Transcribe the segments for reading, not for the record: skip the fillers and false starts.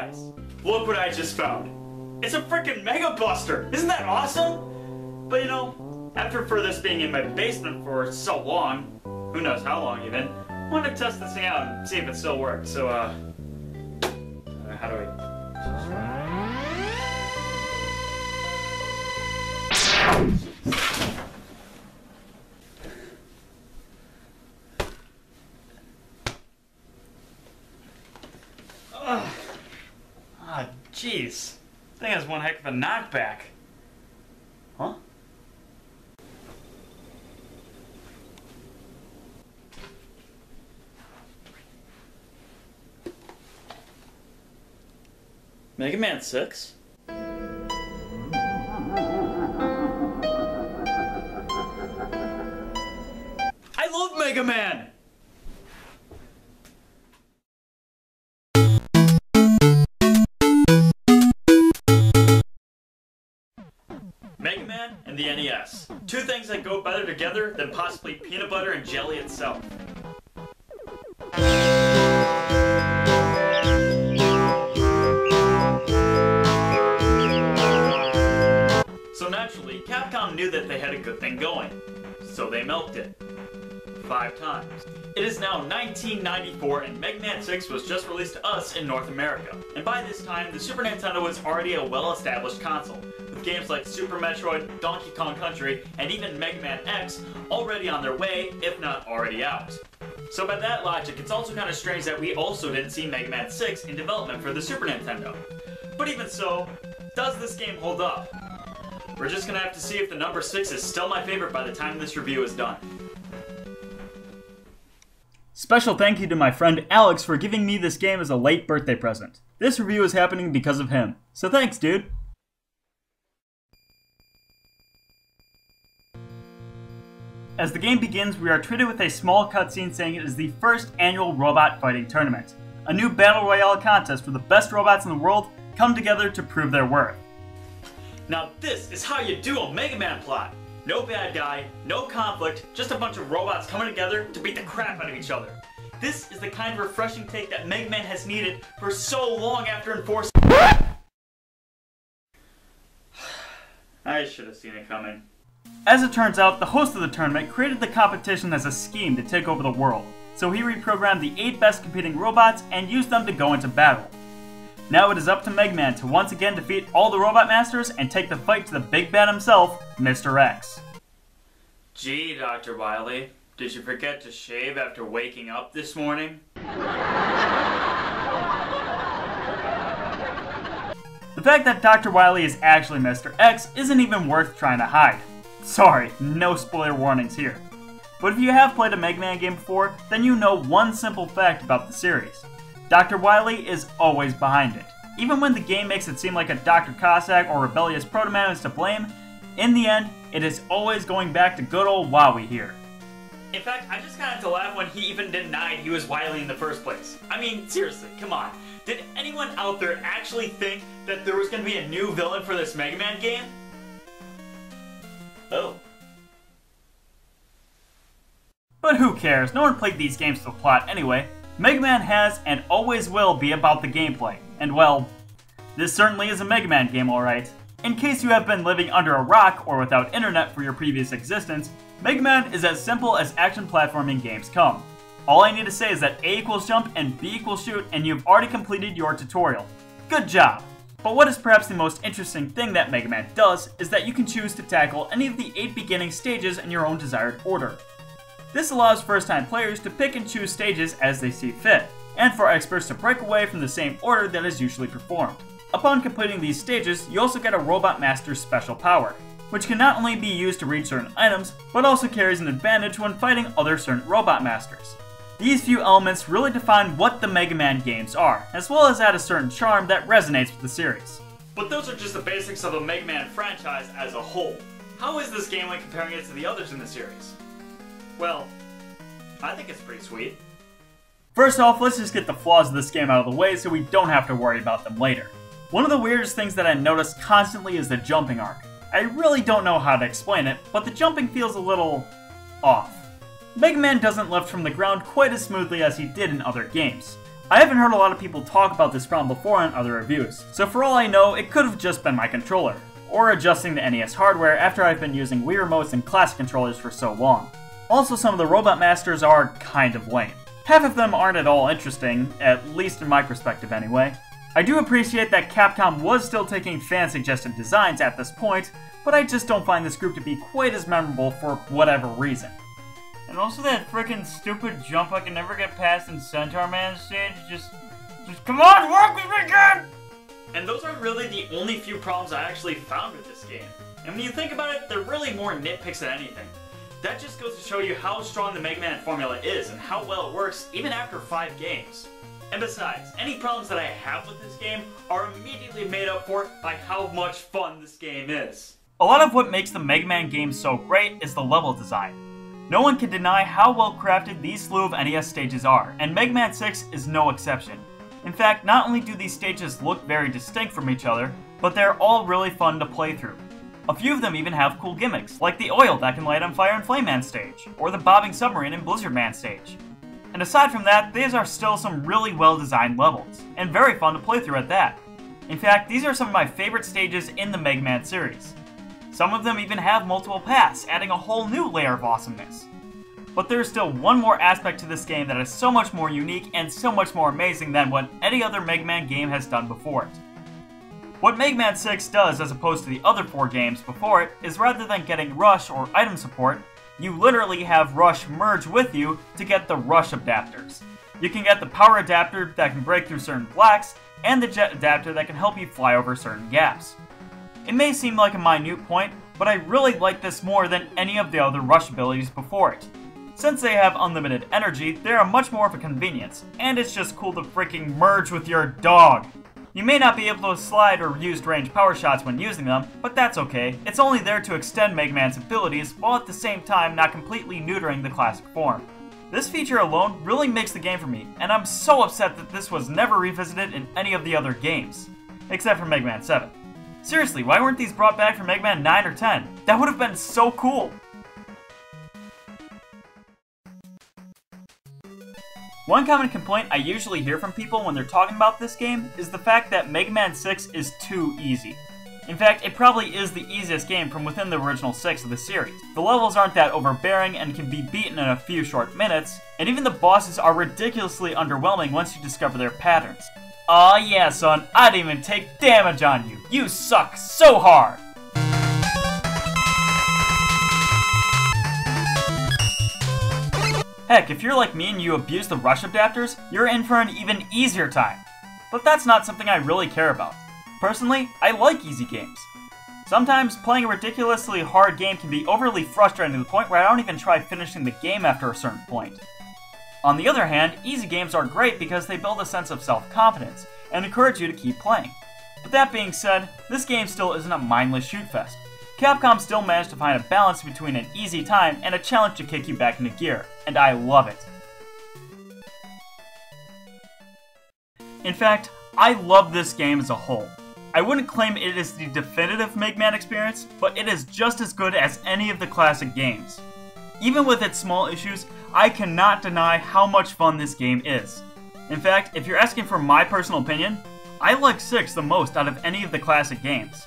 Guys, look what I just found. It's a freaking Mega Buster! Isn't that awesome? But you know, after for this being in my basement for so long, who knows how long even, I wanted to test this thing out and see if it still works. So, how do I... Jeez, I think that's one heck of a knockback. Huh? Mega Man 6? I love Mega Man! Mega Man and the NES. Two things that go better together than possibly peanut butter and jelly itself. So naturally, Capcom knew that they had a good thing going. So they milked it. 5 times. It is now 1994 and Mega Man 6 was just released to us in North America. And by this time, the Super Nintendo was already a well-established console, with games like Super Metroid, Donkey Kong Country, and even Mega Man X already on their way, if not already out. So by that logic, it's also kind of strange that we also didn't see Mega Man 6 in development for the Super Nintendo. But even so, does this game hold up? We're just gonna have to see if the number 6 is still my favorite by the time this review is done. Special thank you to my friend Alex for giving me this game as a late birthday present. This review is happening because of him. So thanks, dude! As the game begins, we are treated with a small cutscene saying it is the first annual robot fighting tournament. A new battle royale contest where the best robots in the world come together to prove their worth. Now this is how you do a Mega Man plot! No bad guy, no conflict, just a bunch of robots coming together to beat the crap out of each other. This is the kind of refreshing take that Mega Man has needed for so long after enforcing. I should have seen it coming. As it turns out, the host of the tournament created the competition as a scheme to take over the world, so he reprogrammed the 8 best competing robots and used them to go into battle. Now it is up to Mega Man to once again defeat all the Robot Masters and take the fight to the big bad himself, Mr. X. Gee, Dr. Wily, did you forget to shave after waking up this morning? The fact that Dr. Wily is actually Mr. X isn't even worth trying to hide. Sorry, no spoiler warnings here. But if you have played a Mega Man game before, then you know one simple fact about the series. Dr. Wily is always behind it. Even when the game makes it seem like a Dr. Cossack or rebellious Proto Man is to blame, in the end, it is always going back to good old Wowie here. In fact, I just kind of had to laugh when he even denied he was Wily in the first place. I mean, seriously, come on. Did anyone out there actually think that there was going to be a new villain for this Mega Man game? Oh. But who cares? No one played these games for the plot anyway. Mega Man has and always will be about the gameplay. And well, this certainly is a Mega Man game, alright. In case you have been living under a rock or without internet for your previous existence, Mega Man is as simple as action platforming games come. All I need to say is that A equals jump and B equals shoot, and you've already completed your tutorial. Good job! But what is perhaps the most interesting thing that Mega Man does is that you can choose to tackle any of the 8 beginning stages in your own desired order. This allows first-time players to pick and choose stages as they see fit, and for experts to break away from the same order that is usually performed. Upon completing these stages, you also get a Robot Master's special power, which can not only be used to reach certain items, but also carries an advantage when fighting other certain Robot Masters. These few elements really define what the Mega Man games are, as well as add a certain charm that resonates with the series. But those are just the basics of the Mega Man franchise as a whole. How is this game when comparing it to the others in the series? Well, I think it's pretty sweet. First off, let's just get the flaws of this game out of the way so we don't have to worry about them later. One of the weirdest things that I notice constantly is the jumping arc. I really don't know how to explain it, but the jumping feels a little off. Mega Man doesn't lift from the ground quite as smoothly as he did in other games. I haven't heard a lot of people talk about this problem before in other reviews, so for all I know, it could have just been my controller, or adjusting the NES hardware after I've been using Wii remotes and classic controllers for so long. Also, some of the Robot Masters are kind of lame. Half of them aren't at all interesting, at least in my perspective anyway. I do appreciate that Capcom was still taking fan-suggested designs at this point, but I just don't find this group to be quite as memorable for whatever reason. And also that frickin' stupid jump I can never get past in Centaur Man stage, just come on, work with me, kid! And those are really the only few problems I actually found with this game. And when you think about it, they're really more nitpicks than anything. That just goes to show you how strong the Mega Man formula is and how well it works even after 5 games. And besides, any problems that I have with this game are immediately made up for by how much fun this game is. A lot of what makes the Mega Man games so great is the level design. No one can deny how well crafted these slew of NES stages are, and Mega Man 6 is no exception. In fact, not only do these stages look very distinct from each other, but they're all really fun to play through. A few of them even have cool gimmicks, like the oil that can light on fire in Flame Man stage, or the bobbing submarine in Blizzard Man stage. And aside from that, these are still some really well designed levels, and very fun to play through at that. In fact, these are some of my favorite stages in the Mega Man series. Some of them even have multiple paths, adding a whole new layer of awesomeness. But there's still one more aspect to this game that is so much more unique and so much more amazing than what any other Mega Man game has done before it. What Mega Man 6 does as opposed to the other 4 games before it is rather than getting Rush or item support, you literally have Rush merge with you to get the Rush adapters. You can get the power adapter that can break through certain blocks, and the jet adapter that can help you fly over certain gaps. It may seem like a minute point, but I really like this more than any of the other Rush abilities before it. Since they have unlimited energy, they are much more of a convenience, and it's just cool to freaking merge with your dog. You may not be able to slide or use range power shots when using them, but that's okay. It's only there to extend Mega Man's abilities, while at the same time not completely neutering the classic form. This feature alone really makes the game for me, and I'm so upset that this was never revisited in any of the other games. Except for Mega Man 7. Seriously, why weren't these brought back for Mega Man 9 or 10? That would have been so cool! One common complaint I usually hear from people when they're talking about this game is the fact that Mega Man 6 is too easy. In fact, it probably is the easiest game from within the original 6 of the series. The levels aren't that overbearing and can be beaten in a few short minutes, and even the bosses are ridiculously underwhelming once you discover their patterns. Aw yeah son, I didn't even take damage on you! You suck so hard! Heck, if you're like me and you abuse the Rush adapters, you're in for an even easier time. But that's not something I really care about. Personally, I like easy games. Sometimes playing a ridiculously hard game can be overly frustrating to the point where I don't even try finishing the game after a certain point. On the other hand, easy games are great because they build a sense of self-confidence and encourage you to keep playing. But that being said, this game still isn't a mindless shoot fest. Capcom still managed to find a balance between an easy time and a challenge to kick you back into gear, and I love it. In fact, I love this game as a whole. I wouldn't claim it is the definitive Mega Man experience, but it is just as good as any of the classic games. Even with its small issues, I cannot deny how much fun this game is. In fact, if you're asking for my personal opinion, I like 6 the most out of any of the classic games.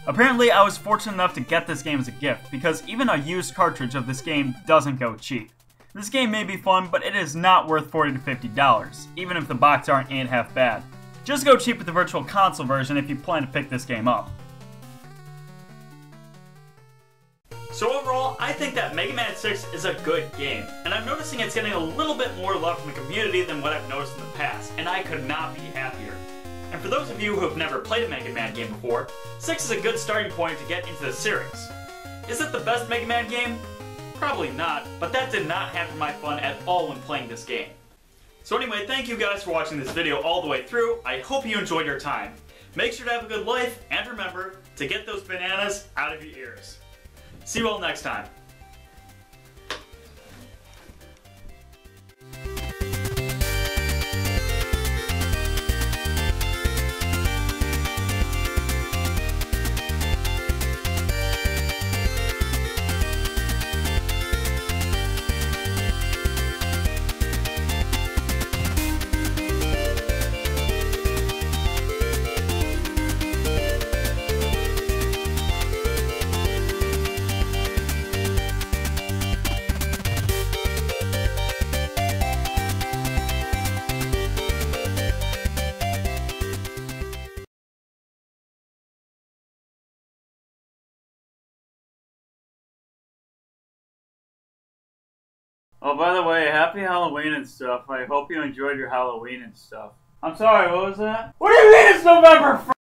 Apparently, I was fortunate enough to get this game as a gift, because even a used cartridge of this game doesn't go cheap. This game may be fun, but it is not worth $40 to $50, even if the box art ain't half bad. Just go cheap with the Virtual Console version if you plan to pick this game up. So overall, I think that Mega Man 6 is a good game, and I'm noticing it's getting a little bit more love from the community than what I've noticed in the past, and I could not be happier. And for those of you who have never played a Mega Man game before, 6 is a good starting point to get into the series. Is it the best Mega Man game? Probably not, but that did not hamper my fun at all when playing this game. So anyway, thank you guys for watching this video all the way through. I hope you enjoyed your time. Make sure to have a good life, and remember to get those bananas out of your ears. See you all next time. Oh, by the way, happy Halloween and stuff. I hope you enjoyed your Halloween and stuff. I'm sorry, what was that? What do you mean it's November 1st?